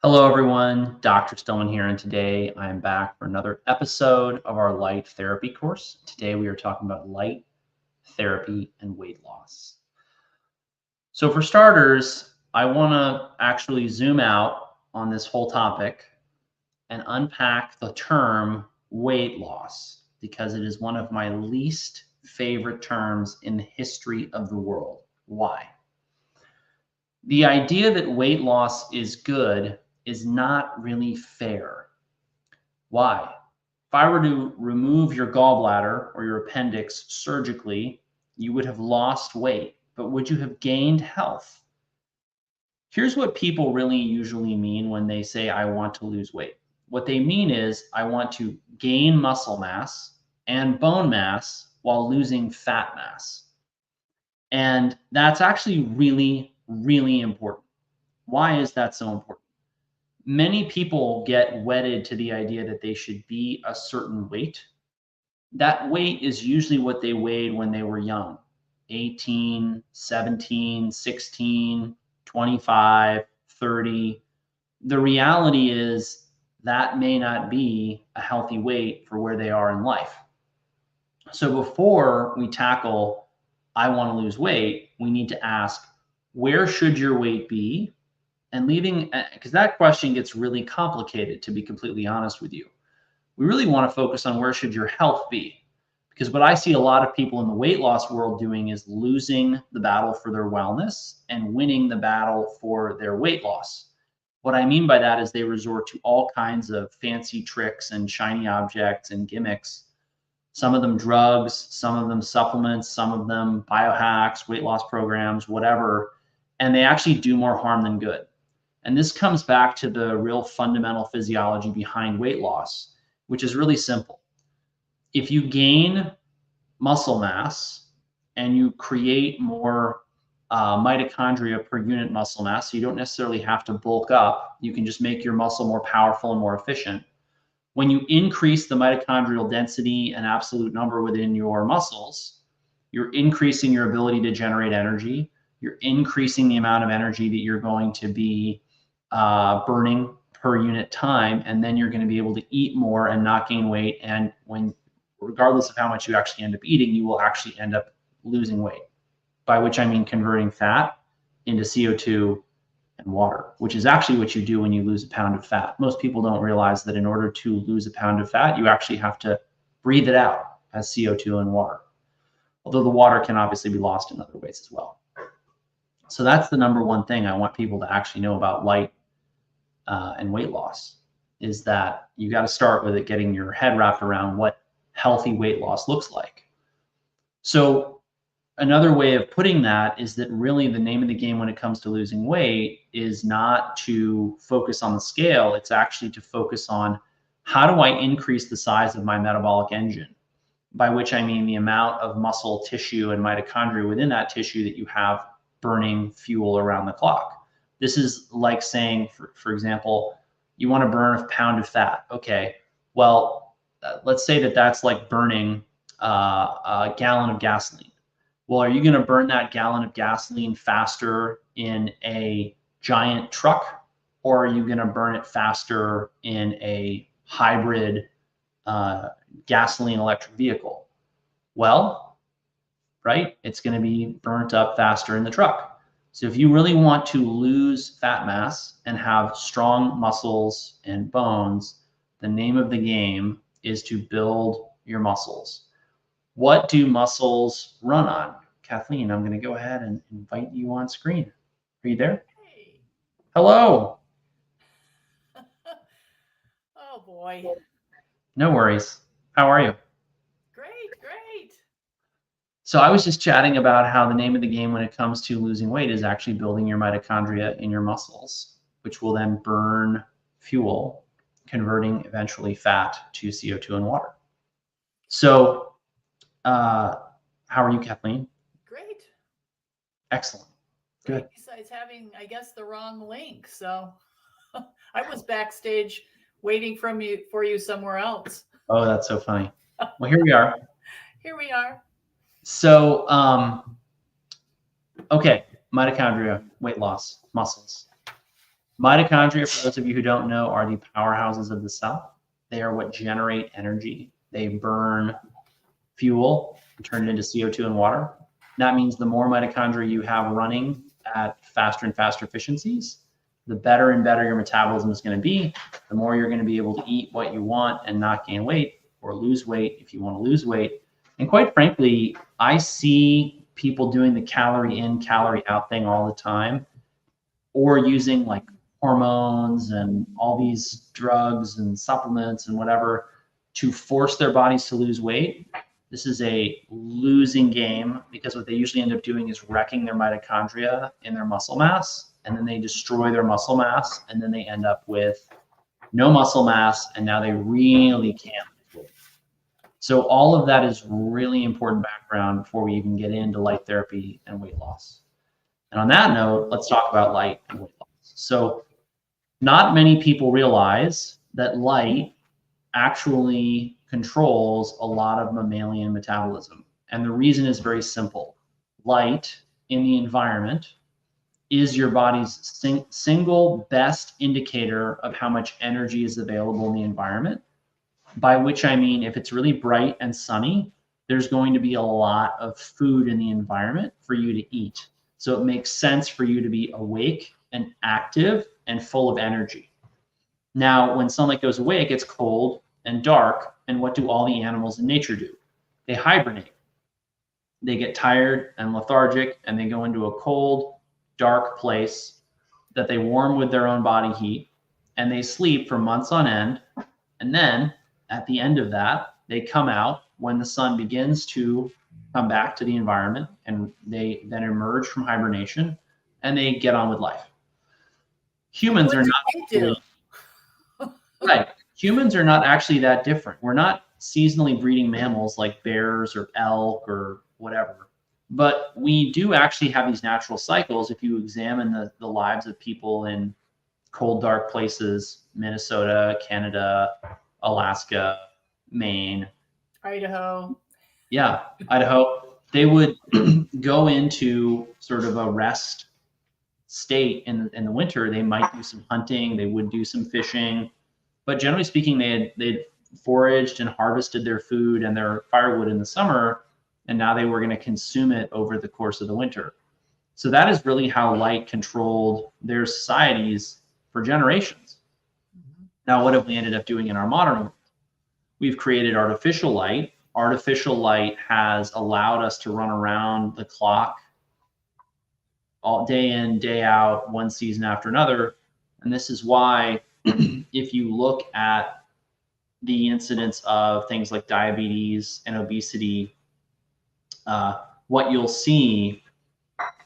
Hello, everyone. Dr. Stillman here, and today I am back for another episode of our light therapy course. Today we are talking about light therapy and weight loss. So, for starters, I want to actually zoom out on this whole topic and unpack the term weight loss because it is one of my least favorite terms in the history of the world. Why? The idea that weight loss is good is not really fair. Why? If I were to remove your gallbladder or your appendix surgically, you would have lost weight, but would you have gained health? Here's what people really usually mean when they say, I want to lose weight. What they mean is, I want to gain muscle mass and bone mass while losing fat mass. And that's actually really, really important. Why is that so important? Many people get wedded to the idea that they should be a certain weight. That weight is usually what they weighed when they were young, 18, 17, 16, 25, 30. The reality is that may not be a healthy weight for where they are in life. So before we tackle, I want to lose weight, we need to ask, where should your weight be? And leaving, because that question gets really complicated, to be completely honest with you. We really want to focus on where should your health be? Because what I see a lot of people in the weight loss world doing is losing the battle for their wellness and winning the battle for their weight loss. What I mean by that is they resort to all kinds of fancy tricks and shiny objects and gimmicks. Some of them drugs, some of them supplements, some of them biohacks, weight loss programs, whatever. And they actually do more harm than good. And this comes back to the real fundamental physiology behind weight loss, which is really simple. If you gain muscle mass and you create more mitochondria per unit muscle mass, so you don't necessarily have to bulk up, you can just make your muscle more powerful and more efficient. When you increase the mitochondrial density and absolute number within your muscles, you're increasing your ability to generate energy. You're increasing the amount of energy that you're going to be burning per unit time, and then you're going to be able to eat more and not gain weight. And regardless of how much you actually end up eating, you will actually end up losing weight, by which I mean converting fat into CO2 and water, which is actually what you do when you lose a pound of fat. Most people don't realize that in order to lose a pound of fat, you actually have to breathe it out as CO2 and water, although the water can obviously be lost in other ways as well. So that's the number one thing I want people to actually know about light and weight loss, is that you got to start with it, getting your head wrapped around what healthy weight loss looks like. So another way of putting that is that really the name of the game when it comes to losing weight is not to focus on the scale. It's actually to focus on, how do I increase the size of my metabolic engine? By which I mean the amount of muscle tissue and mitochondria within that tissue that you have burning fuel around the clock. This is like saying, for example, you want to burn a pound of fat. Okay, well, let's say that that's like burning a gallon of gasoline. Well, are you going to burn that gallon of gasoline faster in a giant truck, or are you going to burn it faster in a hybrid gasoline electric vehicle? Well, right, it's going to be burnt up faster in the truck. So if you really want to lose fat mass and have strong muscles and bones, the name of the game is to build your muscles. What do muscles run on? Kathleen, I'm going to go ahead and invite you on screen. Are you there? Hey. Hello. Oh boy. No worries. How are you? Great. So I was just chatting about how the name of the game when it comes to losing weight is actually building your mitochondria in your muscles, which will then burn fuel, converting eventually fat to CO2 and water. So how are you, Kathleen? Great. Excellent. Good. Besides having, I guess, the wrong link. So I was backstage waiting for you somewhere else. Oh, that's so funny. Well, here we are. Here we are. So, okay, mitochondria, weight loss, muscles. Mitochondria, for those of you who don't know, are the powerhouses of the cell. They are what generate energy. They burn fuel and turn it into CO2 and water. That means the more mitochondria you have running at faster and faster efficiencies, the better and better your metabolism is going to be, the more you're going to be able to eat what you want and not gain weight, or lose weight if you want to lose weight. And quite frankly, I see people doing the calorie in, calorie out thing all the time, or using like hormones and all these drugs and supplements and whatever to force their bodies to lose weight. This is a losing game, because what they usually end up doing is wrecking their mitochondria in their muscle mass, and then they destroy their muscle mass, and then they end up with no muscle mass, and now they really can't lose weight. So all of that is really important background before we even get into light therapy and weight loss. And on that note, let's talk about light and weight loss. So not many people realize that light actually controls a lot of mammalian metabolism. And the reason is very simple. Light in the environment is your body's single best indicator of how much energy is available in the environment. By which I mean, if it's really bright and sunny, there's going to be a lot of food in the environment for you to eat. So it makes sense for you to be awake and active and full of energy. Now, when sunlight goes away, it gets cold and dark. And what do all the animals in nature do? They hibernate. They get tired and lethargic, and they go into a cold, dark place that they warm with their own body heat, and they sleep for months on end. And then at the end of that, they come out when the sun begins to come back to the environment, and they then emerge from hibernation and they get on with life. Humans are not right. Humans are not actually that different. We're not seasonally breeding mammals like bears or elk or whatever. But we do actually have these natural cycles. If you examine the lives of people in cold, dark places, Minnesota, Canada, Alaska, Maine, Idaho. Yeah, Idaho, they would go into sort of a rest state in the winter. They might do some hunting, they would do some fishing, but generally speaking, they'd foraged and harvested their food and their firewood in the summer, and now they were going to consume it over the course of the winter. So that is really how light controlled their societies for generations. Now, what have we ended up doing in our modern world? We've created artificial light. Artificial light has allowed us to run around the clock all day in, day out, one season after another. And this is why if you look at the incidence of things like diabetes and obesity, what you'll see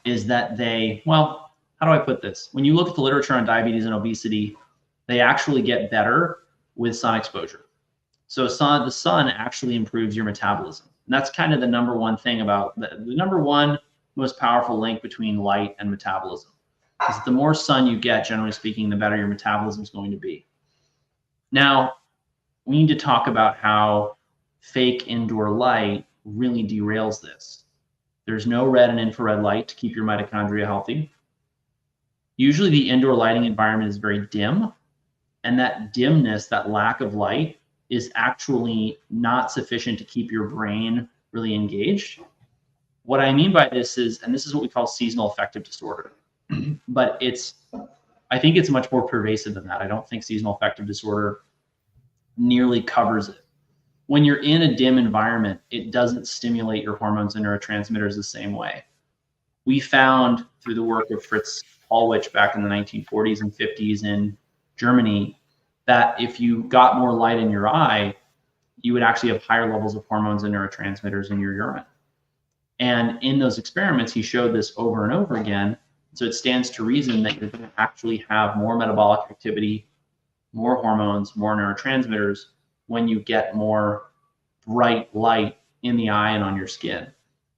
is that how do I put this? When you look at the literature on diabetes and obesity, they actually get better with sun exposure. So the sun actually improves your metabolism. And that's kind of the number one thing about the number one most powerful link between light and metabolism. Because the more sun you get, generally speaking, the better your metabolism is going to be. Now, we need to talk about how fake indoor light really derails this. There's no red and infrared light to keep your mitochondria healthy. Usually the indoor lighting environment is very dim, and that dimness, that lack of light, is actually not sufficient to keep your brain really engaged. What I mean by this is, and this is what we call seasonal affective disorder, but I think it's much more pervasive than that. I don't think seasonal affective disorder nearly covers it. When you're in a dim environment, it doesn't stimulate your hormones and neurotransmitters the same way. We found through the work of Fritz Hallwich back in the 1940s and 50s in Germany, that if you got more light in your eye, you would actually have higher levels of hormones and neurotransmitters in your urine. And in those experiments, he showed this over and over again. So it stands to reason that you're going to actually have more metabolic activity, more hormones, more neurotransmitters when you get more bright light in the eye and on your skin.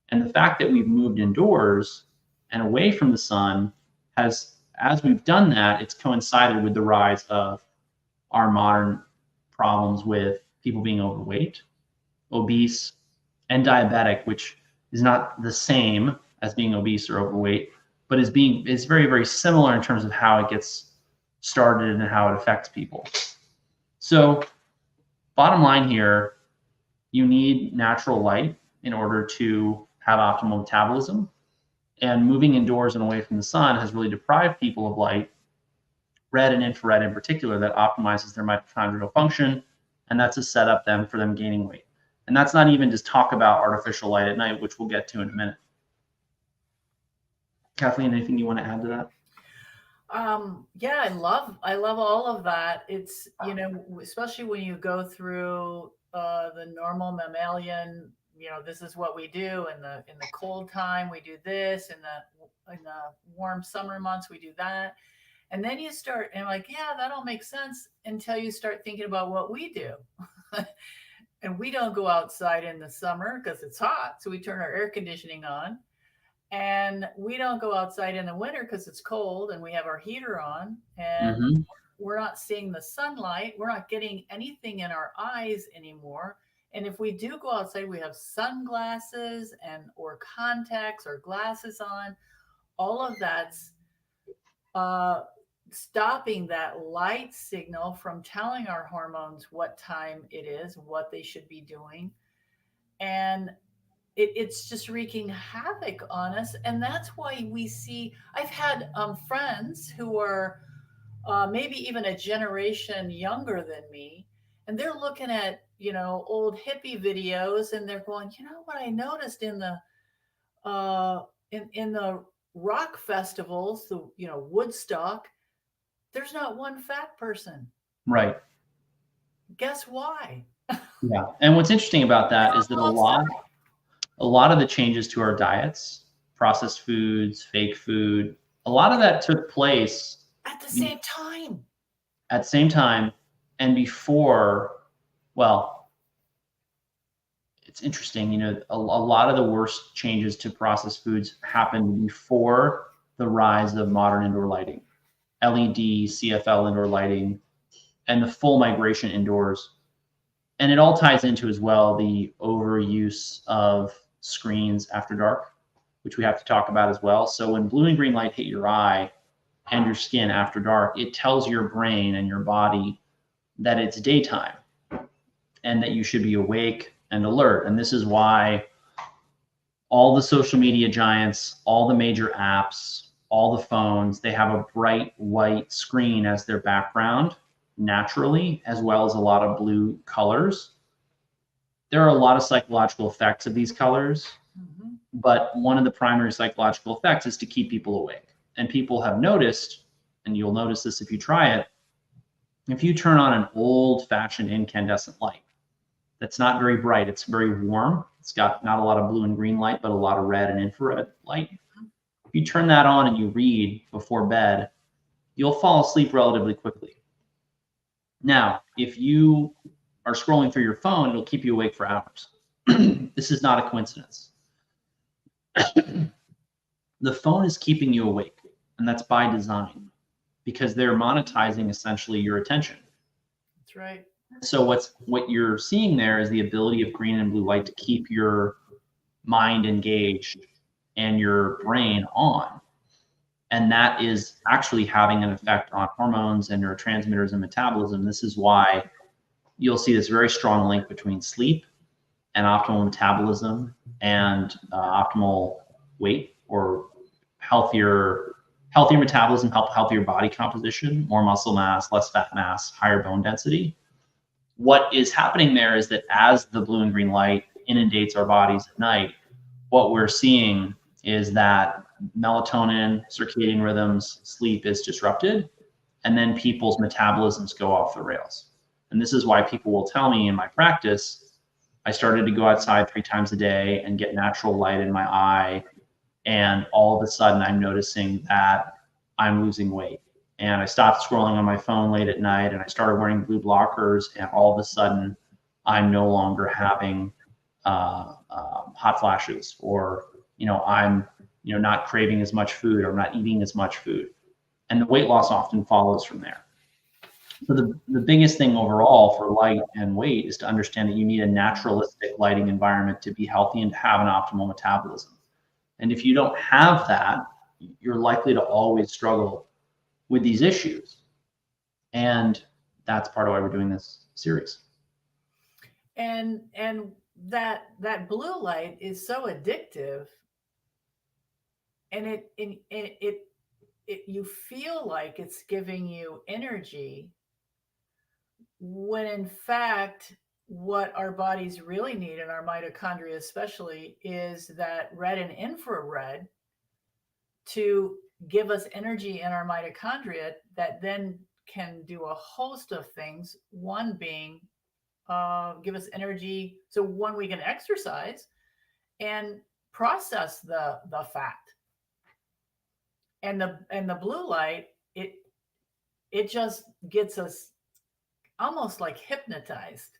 And the fact that we've moved indoors and away from the sun has, as we've done that, it's coincided with the rise of our modern problems with people being overweight, obese, and diabetic, which is not the same as being obese or overweight, but is very, very similar in terms of how it gets started and how it affects people. So bottom line here, you need natural light in order to have optimal metabolism. And moving indoors and away from the sun has really deprived people of light, red and infrared in particular, that optimizes their mitochondrial function. And that's a setup then for them gaining weight. And that's not even just talk about artificial light at night, which we'll get to in a minute. Kathleen, anything you want to add to that? Yeah, I love all of that. It's, you know, especially when you go through the normal mammalian, you know, this is what we do in the cold time, we do this, in the warm summer months, we do that. And then you start and like, yeah, that all makes sense until you start thinking about what we do. And we don't go outside in the summer because it's hot, so we turn our air conditioning on. And we don't go outside in the winter because it's cold and we have our heater on, and Mm-hmm. we're not seeing the sunlight. We're not getting anything in our eyes anymore. And if we do go outside, we have sunglasses and or contacts or glasses on. All of that's uh, stopping that light signal from telling our hormones what time it is, what they should be doing. And it's just wreaking havoc on us. And that's why we see, I've had friends who are maybe even a generation younger than me, and they're looking at, you know, old hippie videos, and they're going, you know what I noticed uh, in the rock festivals, the, you know, Woodstock, there's not one fat person. Right. Guess why? Yeah. And what's interesting about They're that is that all outside a lot of the changes to our diets, processed foods, fake food, a lot of that took place at the same time. at the same time and before, well, it's interesting, you know, a lot of the worst changes to processed foods happened before the rise of modern indoor lighting, LED, CFL indoor lighting, and the full migration indoors. And it all ties into as well the overuse of screens after dark, which we have to talk about as well. So when blue and green light hit your eye and your skin after dark, it tells your brain and your body that it's daytime and that you should be awake and alert. And this is why all the social media giants, all the major apps, all the phones, they have a bright white screen as their background naturally, as well as a lot of blue colors. There are a lot of psychological effects of these colors, Mm-hmm. but one of the primary psychological effects is to keep people awake. And people have noticed, and you'll notice this if you try it, if you turn on an old-fashioned incandescent light that's not very bright, it's very warm, it's got not a lot of blue and green light, but a lot of red and infrared light. If you turn that on and you read before bed, you'll fall asleep relatively quickly. Now, if you are scrolling through your phone, it'll keep you awake for hours. This is not a coincidence. The phone is keeping you awake, and that's by design because they're monetizing essentially your attention. That's right. So what you're seeing there is the ability of green and blue light to keep your mind engaged and your brain on. And that is actually having an effect on hormones and neurotransmitters and metabolism. This is why you'll see this very strong link between sleep and optimal metabolism and optimal weight or healthier metabolism, healthier body composition, more muscle mass, less fat mass, higher bone density. What is happening there is that as the blue and green light inundates our bodies at night, what we're seeing is that melatonin, circadian rhythms, sleep is disrupted, and then people's metabolisms go off the rails. And this is why people will tell me in my practice, I started to go outside 3 times a day and get natural light in my eye, and all of a sudden I'm noticing that I'm losing weight. And I stopped scrolling on my phone late at night and I started wearing blue blockers, and all of a sudden I'm no longer having hot flashes, or I'm not craving as much food, or I'm not eating as much food, and the weight loss often follows from there. So the biggest thing overall for light and weight is to understand that you need a naturalistic lighting environment to be healthy and to have an optimal metabolism. And if you don't have that, you're likely to always struggle with these issues. And that's part of why we're doing this series. And that blue light is so addictive, and it you feel like it's giving you energy, when in fact what our bodies really need, and our mitochondria especially, is that red and infrared to give us energy in our mitochondria that then can do a host of things. One being give us energy. So one, we can exercise and process the fat. And the blue light, it just gets us almost like hypnotized.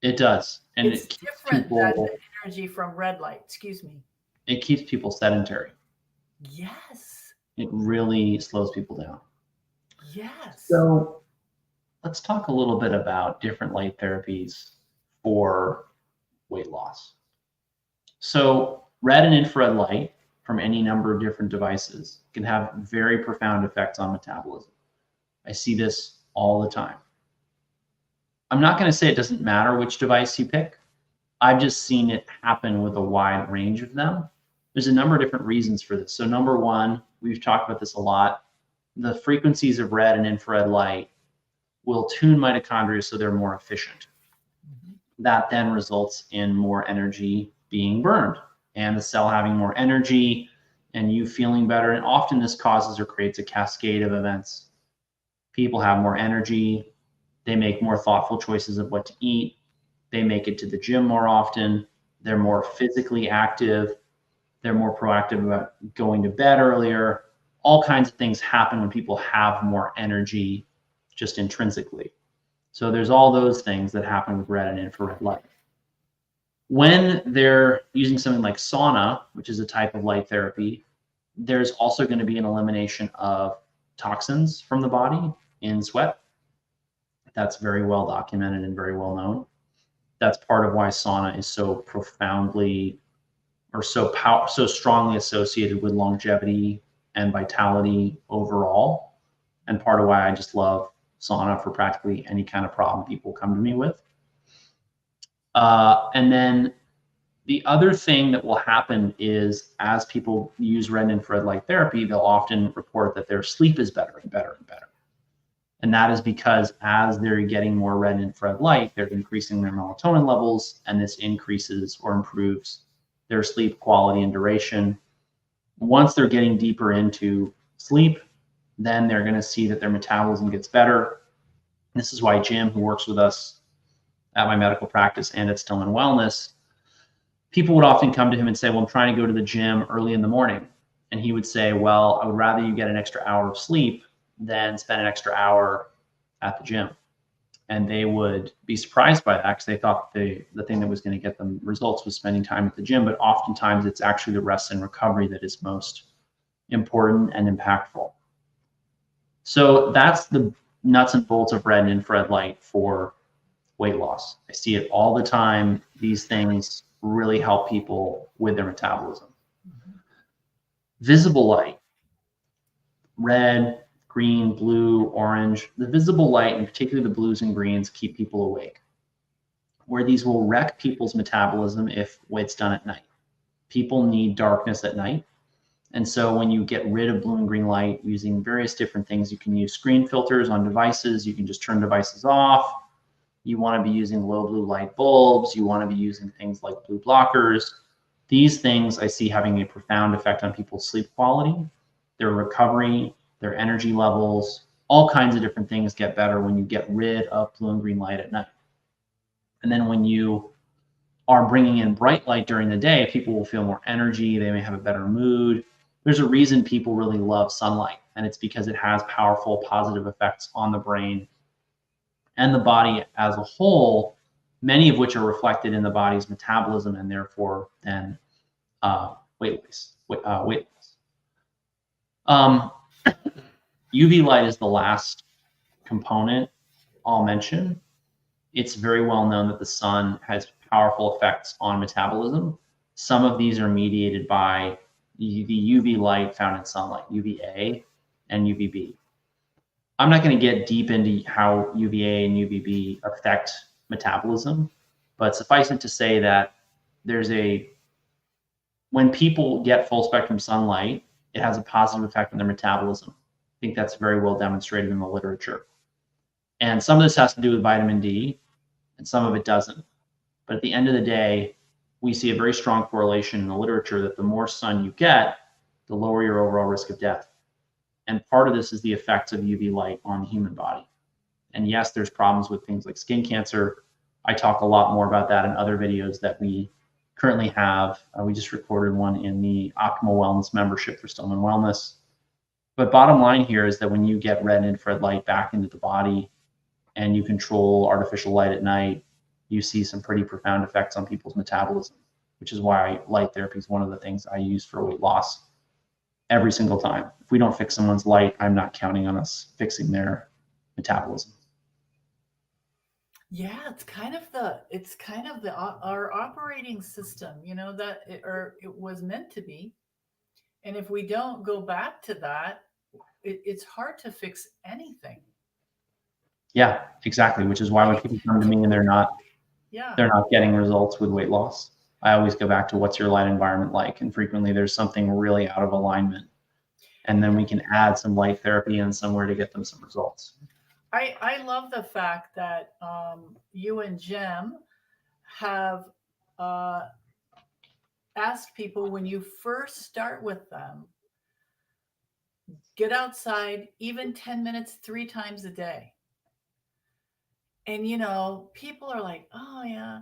It does, and It's it keeps different than the people energy from red light. Excuse me. it keeps people sedentary. Yes. It really slows people down. Yes. So let's talk a little bit about different light therapies for weight loss. So red and infrared light from any number of different devices can have very profound effects on metabolism. I see this all the time. I'm not going to say it doesn't matter which device you pick. I've just seen it happen with a wide range of them. There's a number of different reasons for this. So number one, we've talked about this a lot. The frequencies of red and infrared light will tune mitochondria so they're more efficient. That then results in more energy being burned and the cell having more energy and you feeling better. And often this causes or creates a cascade of events. People have more energy. They make more thoughtful choices of what to eat. They make it to the gym more often. They're more physically active. They're more proactive about going to bed earlier. All kinds of things happen when people have more energy just intrinsically. So there's all those things that happen with red and infrared light. When they're using something like sauna, which is a type of light therapy, there's also going to be an elimination of toxins from the body in sweat. That's very well documented and very well known. That's part of why sauna is so profoundly or so strongly associated with longevity and vitality overall, and part of why I just love sauna for practically any kind of problem people come to me with. And then the other thing that will happen is as people use red and infrared light therapy, they'll often report that their sleep is better and better and better. And that is because as they're getting more red and infrared light, they're increasing their melatonin levels, and this increases or improves their sleep quality and duration. Once they're getting deeper into sleep, then they're going to see that their metabolism gets better. This is why Jim, who works with us at my medical practice and at Stillman Wellness, people would often come to him and say, well, I'm trying to go to the gym early in the morning. And he would say, well, I would rather you get an extra hour of sleep than spend an extra hour at the gym. And they would be surprised by that because they thought the thing that was going to get them results was spending time at the gym. But oftentimes it's actually the rest and recovery that is most important and impactful. So that's the nuts and bolts of red and infrared light for weight loss. I see it all the time. These things really help people with their metabolism. Visible light, red, green, blue, orange. The visible light, and particularly the blues and greens, keep people awake. Where these will wreck people's metabolism if it's done at night. People need darkness at night. And so when you get rid of blue and green light using various different things, you can use screen filters on devices. You can just turn devices off. You want to be using low blue light bulbs. You want to be using things like blue blockers. These things I see having a profound effect on people's sleep quality, their recovery, their energy levels. All kinds of different things get better when you get rid of blue and green light at night. And then when you are bringing in bright light during the day, people will feel more energy. They may have a better mood. There's a reason people really love sunlight, and it's because it has powerful positive effects on the brain and the body as a whole, many of which are reflected in the body's metabolism and therefore then weight loss. UV light is the last component I'll mention. It's very well known that the sun has powerful effects on metabolism. Some of these are mediated by the UV light found in sunlight, UVA and UVB. I'm not going to get deep into how UVA and UVB affect metabolism, but suffice it to say that when people get full spectrum sunlight, it has a positive effect on their metabolism. I think that's very well demonstrated in the literature. And some of this has to do with vitamin D, and some of it doesn't. But at the end of the day, we see a very strong correlation in the literature that the more sun you get, the lower your overall risk of death. And part of this is the effects of UV light on the human body. And yes, there's problems with things like skin cancer. I talk a lot more about that in other videos that we currently have. We just recorded one in the Optimal Wellness membership for Stillman Wellness. But bottom line here is that when you get red and infrared light back into the body and you control artificial light at night, you see some pretty profound effects on people's metabolism, which is why light therapy is one of the things I use for weight loss every single time. If we don't fix someone's light, I'm not counting on us fixing their metabolism. Yeah, it's kind of our operating system, that it was meant to be. And if we don't go back to that, it's hard to fix anything. Yeah, exactly. Which is why when people come to me and they're not getting results with weight loss, I always go back to what's your light environment like, and frequently there's something really out of alignment, and then we can add some light therapy in somewhere to get them some results. I love the fact that you and Jem have asked people, when you first start with them, get outside even 10 minutes 3 times a day. And people are like, oh yeah,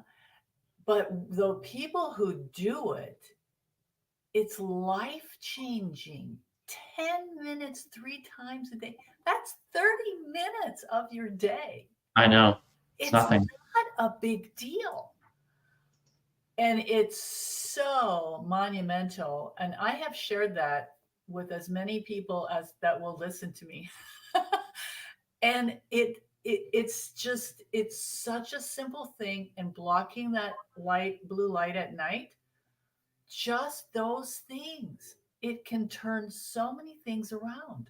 but the people who do it, it's life changing. 10 minutes 3 times a day. That's 30 minutes of your day. I know. It's nothing. Not a big deal. And it's so monumental. And I have shared that with as many people as that will listen to me. And it's such a simple thing. And blocking that blue light at night, just those things, it can turn so many things around.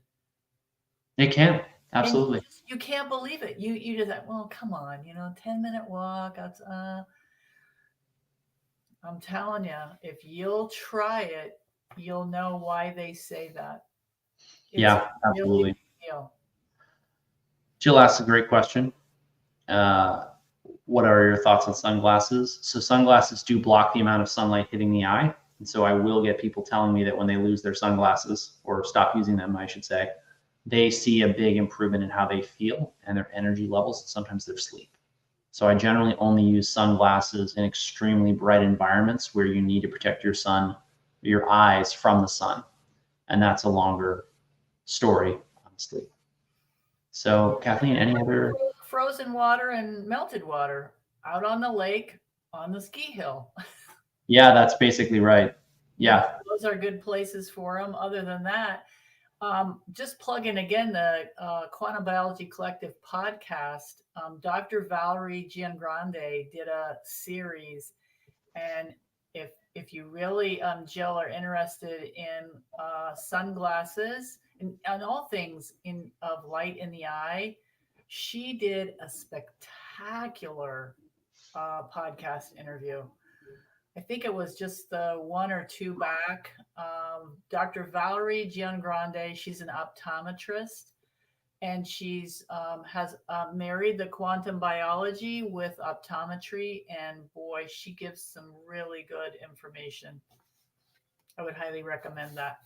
It can. Absolutely. You can't believe it. You just like, well, come on, 10-minute walk. I'm telling you, if you'll try it, you'll know why they say that. Yeah, absolutely. Jill asks a great question. What are your thoughts on sunglasses? So sunglasses do block the amount of sunlight hitting the eye. And so I will get people telling me that when they lose their sunglasses, or stop using them, I should say, they see a big improvement in how they feel and their energy levels, and sometimes their sleep. So I generally only use sunglasses in extremely bright environments where you need to protect your eyes from the sun. And that's a longer story, honestly. So Kathleen, any other? Frozen water and melted water out on the lake, on the ski hill. Yeah, that's basically right. Yeah. Those are good places for them. Other than that, just plug in again the Quantum Biology Collective podcast. Dr. Valerie Gian GR did a series, and if you really, Jill, are interested in sunglasses and all things of light in the eye, she did a spectacular podcast interview. I think it was just the 1 or 2 back. Dr. Valerie Gian GR, she's an optometrist, and she's has married the quantum biology with optometry, and boy, she gives some really good information. I would highly recommend that.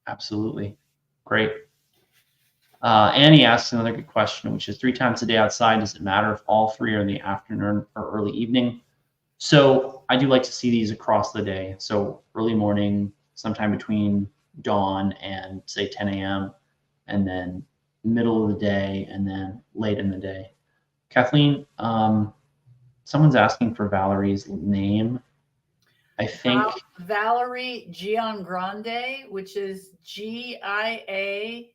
Absolutely. Great. Annie asks another good question, which is 3 times a day outside. Does it matter if all 3 are in the afternoon or early evening? So I do like to see these across the day. So early morning, sometime between dawn and say 10 a.m., and then middle of the day, and then late in the day. Kathleen, someone's asking for Valerie's name. I think Valerie Gian GR, which is GIAGRANDE.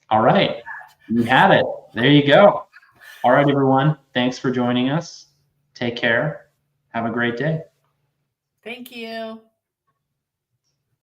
All right. You have it. There you go. All right, everyone. Thanks for joining us. Take care. Have a great day. Thank you.